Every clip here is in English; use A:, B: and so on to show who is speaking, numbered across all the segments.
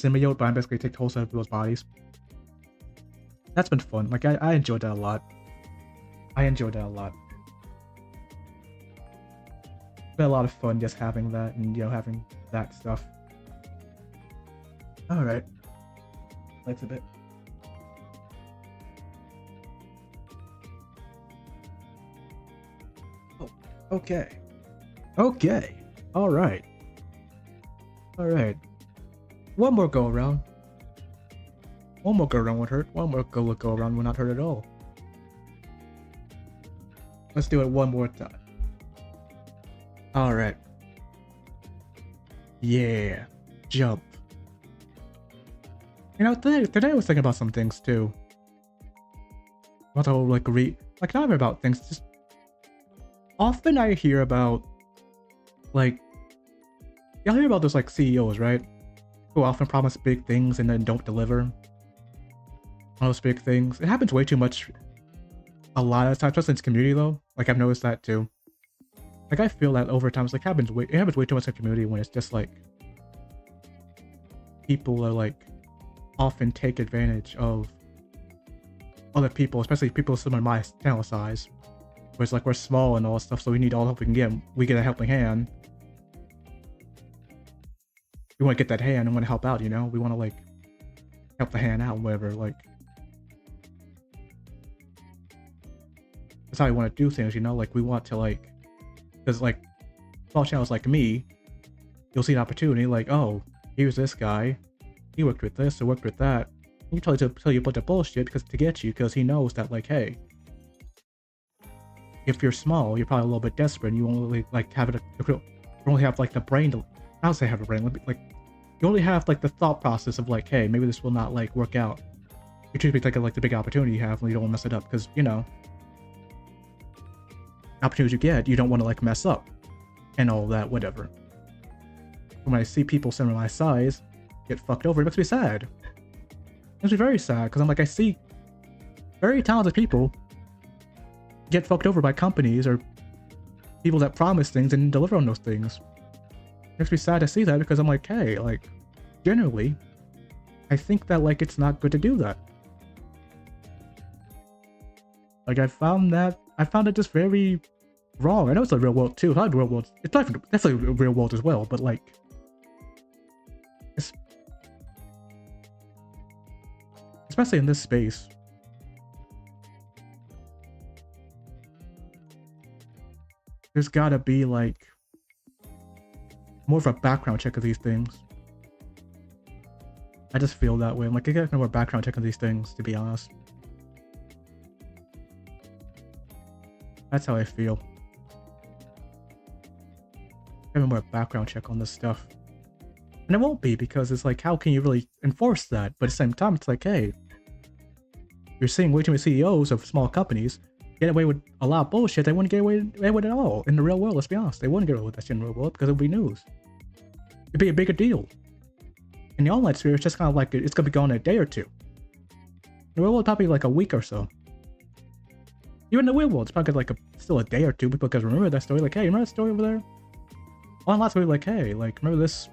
A: symbiote, but I basically take the whole set of people's bodies. That's been fun. Like, I enjoyed that a lot. I enjoyed that a lot. It's been a lot of fun just having that and, you know, having that stuff. Alright. Lights a bit. Oh, okay. Okay. Alright. Alright. One more go around. One more go around won't hurt. One more go around will not hurt at all. Let's do it one more time. Alright. Yeah. Jump. You know, today I was thinking about some things too. About the whole, like, not even about things, just... Often I hear about, like... You'll hear about those, like, CEOs, right? Who often promise big things and then don't deliver on those big things. It happens way too much a lot of times, especially in this community though. Like, I've noticed that too. Like, I feel that over time, it's like, it happens way too much in the community when it's just like... People are like... often take advantage of other people, especially people similar to my channel size. Where it's like, we're small and all that stuff, so we need all the help we can get. We get a helping hand. We want to get that hand and want to help out, you know? We want to, like, help the hand out, whatever, like... That's how we want to do things, you know? Like, we want to, like... Because, like, small channels like me, you'll see an opportunity, like, oh, here's this guy. He worked with this, or worked with that. He tell you a bunch of bullshit to get you, because he knows that, like, hey, if you're small, you're probably a little bit desperate, and you only, like, you only have, like, the brain to... I don't say have a brain, like, you only have, like, the thought process of, like, hey, maybe this will not, like, work out. You treat it like the big opportunity you have, and you don't want to mess it up, because, you know, opportunities you get, you don't want to, like, mess up, and all that, whatever. When I see people similar to my size get fucked over, it makes me sad. It makes me very sad, because I'm like, I see very talented people get fucked over by companies or people that promise things and deliver on those things. It makes me sad to see that, because I'm like, hey, like, generally, I think that, like, it's not good to do that. Like, I found it just very wrong. I know it's the real world too. It's not the real world. It's definitely the real world as well, but, like, especially in this space. There's gotta be, like, more of a background check of these things. I just feel that way. I'm like, I gotta know more background check of these things, to be honest. That's how I feel. Have more background check on this stuff. And it won't be, because it's like, how can you really enforce that? But at the same time, it's like, hey, you're seeing way too many CEOs of small companies get away with a lot of bullshit they wouldn't get away with it all in the real world. Let's be honest, they wouldn't get away with that shit in the real world, because it would be news. It'd be a bigger deal. In the online sphere, it's just kind of like, it's gonna be gone in a day or two. In the real world, probably like a week or so. Even in the real world, it's probably like still a day or two. People can remember that story. Like, hey, remember that story over there? Online story, like, hey, like, remember this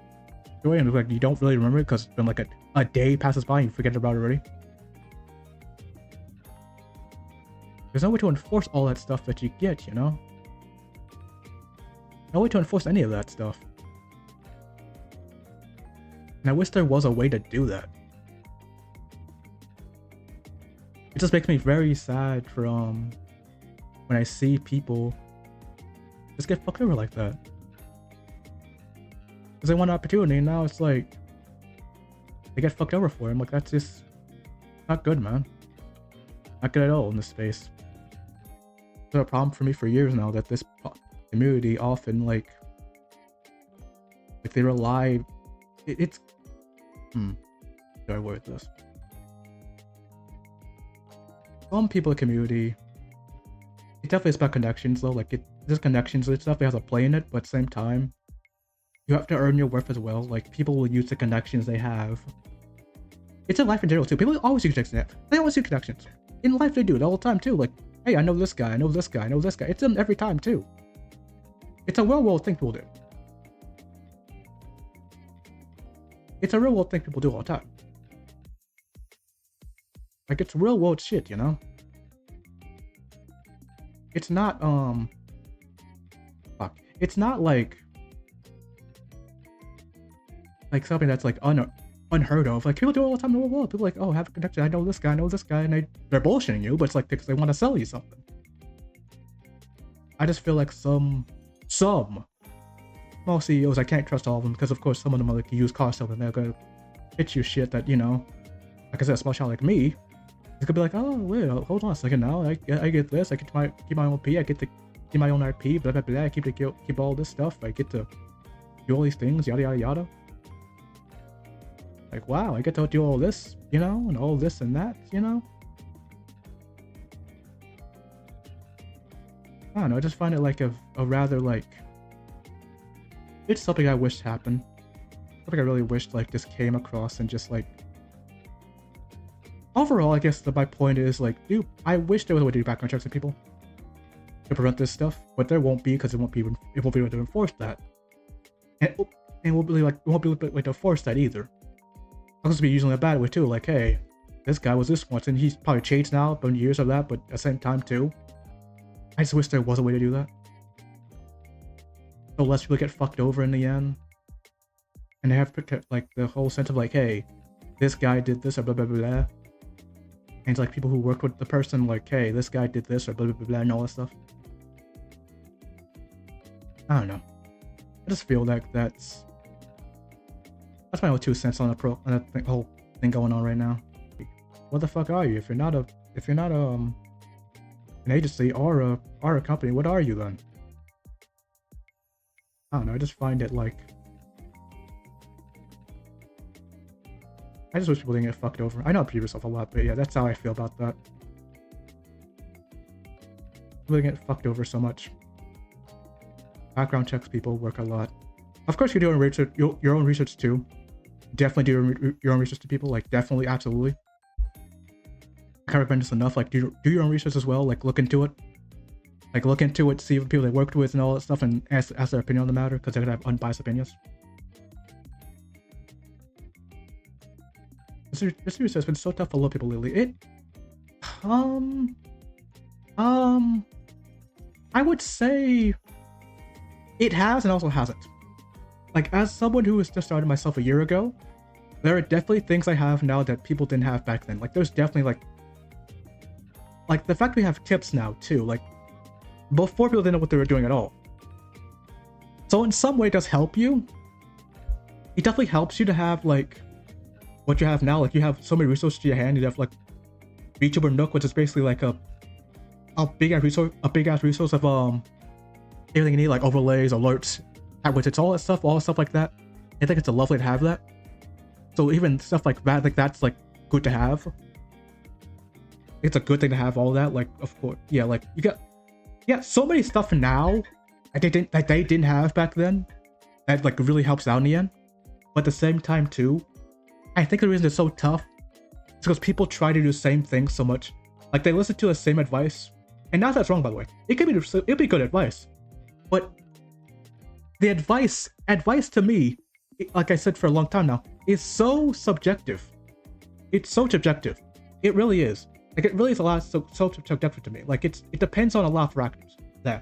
A: story? And like, you don't really remember it because it's been like a day passes by and you forget about it already. There's no way to enforce all that stuff that you get, you know? No way to enforce any of that stuff. And I wish there was a way to do that. It just makes me very sad for, when I see people just get fucked over like that. Because they want an opportunity, and now it's like, they get fucked over for it. I'm like, that's just not good, man. Not good at all in this space. It's been a problem for me for years now that this community often, like they rely... It's... How do I word this? Some people in the community, it definitely is about connections though. Like, there's connections and stuff, it has a play in it, but at the same time, you have to earn your worth as well. Like, people will use the connections they have. It's in life in general too. People always use connections. They always use connections. In life they do it all the time too. Like, hey, I know this guy, I know this guy, I know this guy. It's in every time too. It's a real world thing people do. it's a real world thing people do all the time. Like, it's real world shit, you know? It's not, fuck. It's not like something that's like unheard of. Like, people do it all the time in the real world. People are like, oh, have a connection. I know this guy, and they're bullshitting you, but it's like because they want to sell you something. I just feel like some small CEOs, I can't trust all of them because, of course, some of them are like used car salesmen. They're gonna pitch you shit that, you know, like I said, a small child like me, it's gonna be like, oh, wait, hold on a second now. I get this. I get to keep my own IP. I get to keep my own IP. Blah blah blah. I keep all this stuff. I get to do all these things. Yada yada yada. Like, wow, I get to do all this, you know, and all this and that, you know. I don't know. I just find it like a rather like. It's something I wished happened. Something I really wished like just came across and just like. Overall, I guess my point is like, dude, I wish there was a way to do background checks on people to prevent this stuff, but there won't be because it won't be able to enforce that, and it won't be able to enforce that either. It's supposed to be using a bad way too. Like, hey, this guy was this once, and he's probably changed now, been years of that, but at the same time too, I just wish there was a way to do that, so less people get fucked over in the end, and they have like the whole sense of like, hey, this guy did this or blah blah blah. And it's like people who worked with the person, like, hey, this guy did this or blah blah blah, blah and all that stuff. I don't know. I just feel like that's my own 2 cents on the whole thing going on right now. What the fuck are you? If you're not an agency or a company, what are you then? I don't know. I just find it like. I just wish people didn't get fucked over. I know I repeat myself a lot, but yeah, that's how I feel about that. People get fucked over so much. Background checks people work a lot. Of course, you do your own research too. Definitely do your own research to people. Like, definitely, absolutely. I can't recommend this enough. Like, do your own research as well. Like, look into it. Like, look into it, see what people they worked with and all that stuff, and ask their opinion on the matter because they're gonna have unbiased opinions. This research has been so tough for a lot of people lately. I would say it has and also hasn't. Like, as someone who was just started myself a year ago, there are definitely things I have now that people didn't have back then. Like, there's definitely like the fact we have tips now too. Like, before people didn't know what they were doing at all. So in some way it does help you. It definitely helps you to have like what you have now. Like, you have so many resources to your hand. You have like VTuber Nook, which is basically like a big ass resource of everything you need, like overlays, alerts, widgets, all stuff like that. I think it's lovely to have that. So even stuff like that, that's like good to have. It's a good thing to have all that. Like, of course, yeah, like you got so many stuff now that they didn't have back then that like really helps out in the end. But at the same time too, I think the reason it's so tough is because people try to do the same thing so much. Like, they listen to the same advice, and not that that's wrong, by the way. It'd be good advice, but the advice to me, like I said for a long time now, is so subjective. It's so subjective. It really is. Like, it really is so subjective to me. Like, it depends on a lot of factors. A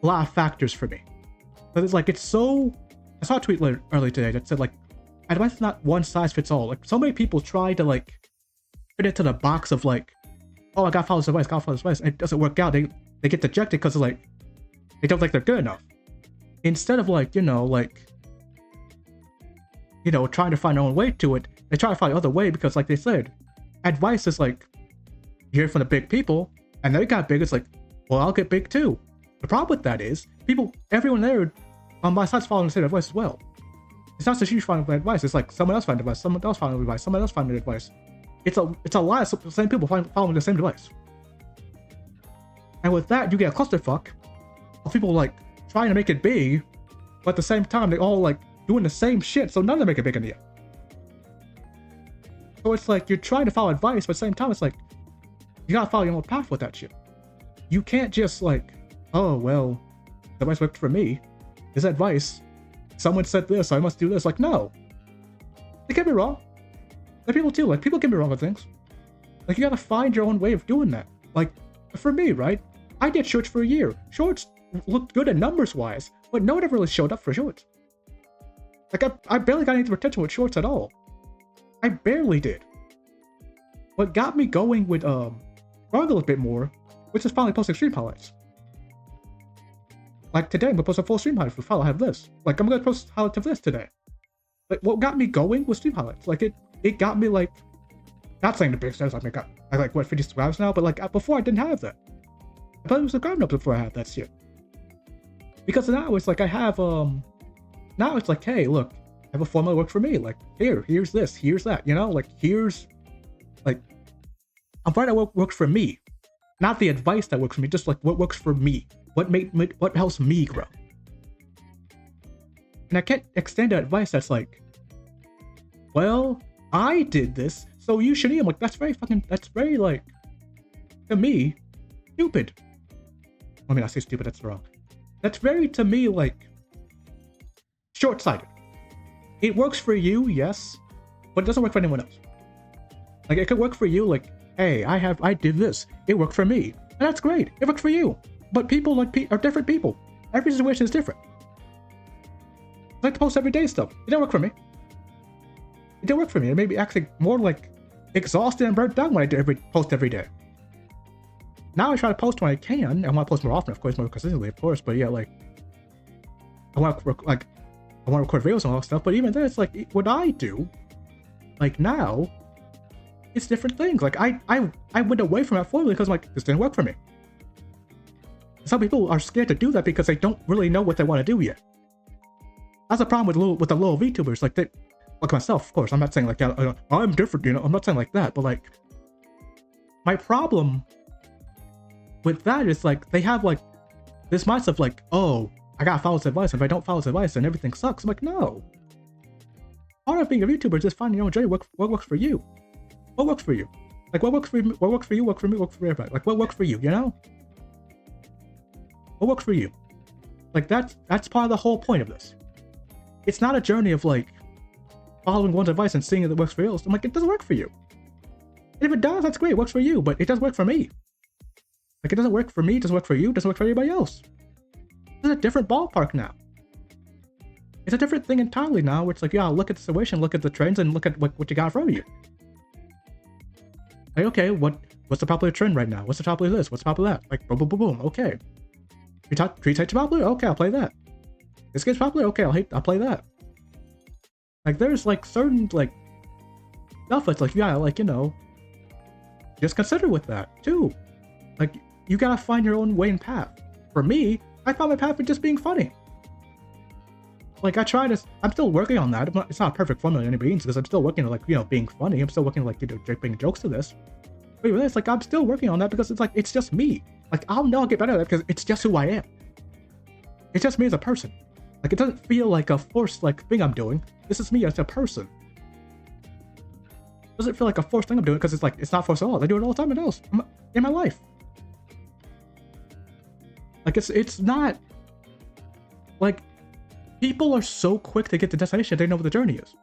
A: lot of factors for me. But it's like, I saw a tweet earlier today that said like, advice is not one size fits all. Like, so many people try to like fit into the box of like, oh, I gotta follow this advice, and it doesn't work out. They get dejected because like they don't think they're good enough. Instead of like, trying to find their own way to it, they try to find another way because, like they said, advice is like, you hear from the big people, and they got big. It's like, well, I'll get big too. The problem with that is everyone there on my side's following the same advice as well. It's not just you finding advice. It's like someone else finding advice, someone else finding advice, someone else finding advice. It's a lot of the same people following the same advice. And with that, you get a clusterfuck of people like trying to make it big, but at the same time, they all like doing the same shit, so none of them make it big in the end. So it's like, you're trying to follow advice, but at the same time, it's like, you gotta follow your own path with that shit. You can't just like, oh, well, the advice worked for me. This advice, someone said this, so I must do this. Like, no. They get me wrong. Like people too, like people get me wrong with things. Like you gotta find your own way of doing that. Like for me, right? I did shorts for a year. Shorts looked good in numbers wise, but no one ever really showed up for shorts. Like I barely got any retention with shorts at all. I barely did. What got me going with growing a little bit more, which is finally posting stream highlights. Like today, I'm gonna post a full stream highlight for file. I have this. Like I'm gonna post highlights of this today. Like what got me going was stream highlights. Like it got me like, not saying the big steps. I mean, I like what 50 subscribers now, but like before I didn't have that. I probably was subscribing up before I had that shit. Because now it's like I have now it's like, hey, look, I have a formula that works for me. Like here's this, here's that. You know, like here's like I'm finding out what works for me, not the advice that works for me. Just like what works for me. What helps me grow. And I can't extend that advice that's like, well, I did this, so you should. I'm like, that's very like, to me, stupid. I mean, I say stupid, that's wrong. That's very, to me, like, short-sighted. It works for you, yes, but it doesn't work for anyone else. Like, it could work for you, like, hey, I did this. It worked for me. And that's great. It worked for you. But people, like, are different people. Every situation is different. I like to post everyday stuff. It didn't work for me. It didn't work for me. It made me actually more, like, exhausted and burnt down when I post every day. Now I try to post when I can. I want to post more often, of course, more consistently, of course. But yeah, like, I want to record videos and all that stuff. But even then, it's like what I do. Like now, it's different things. Like I went away from that formula because I'm like, this didn't work for me. Some people are scared to do that because they don't really know what they want to do yet. That's a problem with the little VTubers. Like like myself, of course. I'm not saying like I'm different. You know, I'm not saying like that. But like, my problem with that is like they have like this mindset of like, oh, I gotta follow this advice. If I don't follow this advice, then everything sucks. I'm like, no. Part of being a VTuber is just finding your own journey. What works for you? What works for you? Like what works for you? What works for you? Works for me? Works for everybody. Like what works for you? You know? What works for you? Like that's part of the whole point of this. It's not a journey of like following one's advice and seeing if it works for you. I'm like, it doesn't work for you. And if it does, that's great. It works for you, but it doesn't work for me. Like it doesn't work for me, it doesn't work for you, it doesn't work for anybody else. It's a different ballpark now. It's a different thing entirely now, where it's like, yeah, look at the situation, look at the trends, and look at what you got in front of you. Like, okay, what's the popular trend right now? What's the popular this? What's popular that? Like, boom, boom, boom, boom. Okay. Tree types popular? Okay, I'll play that. This game's popular? Okay, I'll play that. Like, there's like certain like stuff that's like, yeah, like, you know, just consider with that too. Like, you gotta find your own way and path. For me, I found my path with just being funny. Like, I'm still working on that. It's not a perfect formula in any means, because I'm still working on, like, you know, being funny. I'm still working on, like, you know, bringing jokes to this. But even it's like, I'm still working on that because it's like, it's just me. Like, I'll know I'll get better at that because it's just who I am. It's just me as a person. Like, it doesn't feel like a forced, like, thing I'm doing. This is me as a person. It doesn't feel like a forced thing I'm doing because it's like, it's not forced at all. I do it all the time in my life. Like, it's not, like, people are so quick to get to the destination, they know what the journey is.